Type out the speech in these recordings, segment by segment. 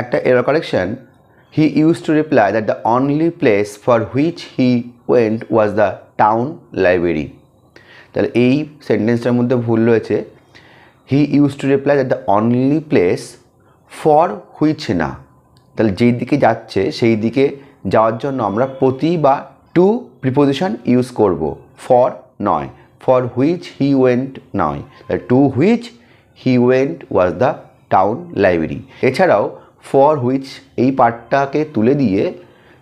একটা error correction, he use to reply that the only place for which he went was the town library. তাহলে এই সেন্টেন্সটার মধ্যে ভুল রয়েছে। হি use to reply that the only place for which না, তাহলে যেই দিকে যাচ্ছে সেই দিকে যাওয়ার জন্য আমরা প্রতি বা টু প্রিপোজিশন ইউজ করব, ফর নয়। ফর হুইচ হি ওয়েন্ট নয়, to which he went was the town library. এছাড়াও ফর হুইচ এই পার্টটাকে তুলে দিয়ে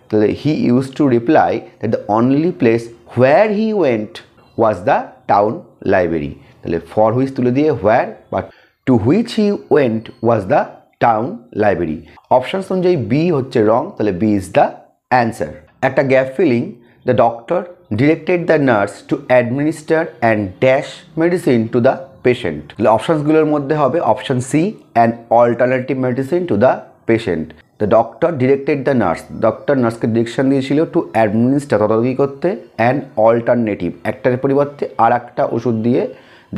তাহলে he use to reply that the only place where he went was the town library. তাহলে ফর হুইচ তুলে দিয়ে where, but to which he went was the town library. Options অনুযায়ী বি হচ্ছে রং, তাহলে বি ইজ দ্য অ্যান্সার। একটা gap filling, the doctor directed the nurse to administer and dash medicine to the patient. তাহলে অপশানসগুলোর মধ্যে হবে option C, and alternative medicine to the patient. The doctor directed the nurse, doctor নার্সকে direction দিয়েছিল to administer তদারকি করতে, and alternative একটার পরিবর্তে আর একটা ওষুধ দিয়ে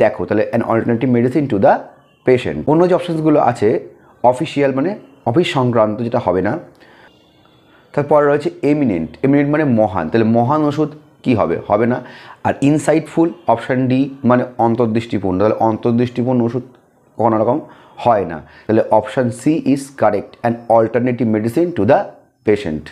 দেখো, তাহলে an alternative medicine to the patient. অন্য যে অপশানসগুলো আছে অফিসিয়াল মানে অফিস সংক্রান্ত, যেটা হবে না। তারপর রয়েছে এমিনেন্ট, এমিনেন্ট মানে মহান, তাহলে মহান ওষুধ কি হবে, হবে না। আর ইনসাইটফুল অপশান ডি মানে অন্তর্দৃষ্টিপূর্ণ, তাহলে অন্তর্দৃষ্টিপূর্ণ ওষুধ কোনো রকম হয় না। তাহলে option C is correct, and alternative medicine to the patient.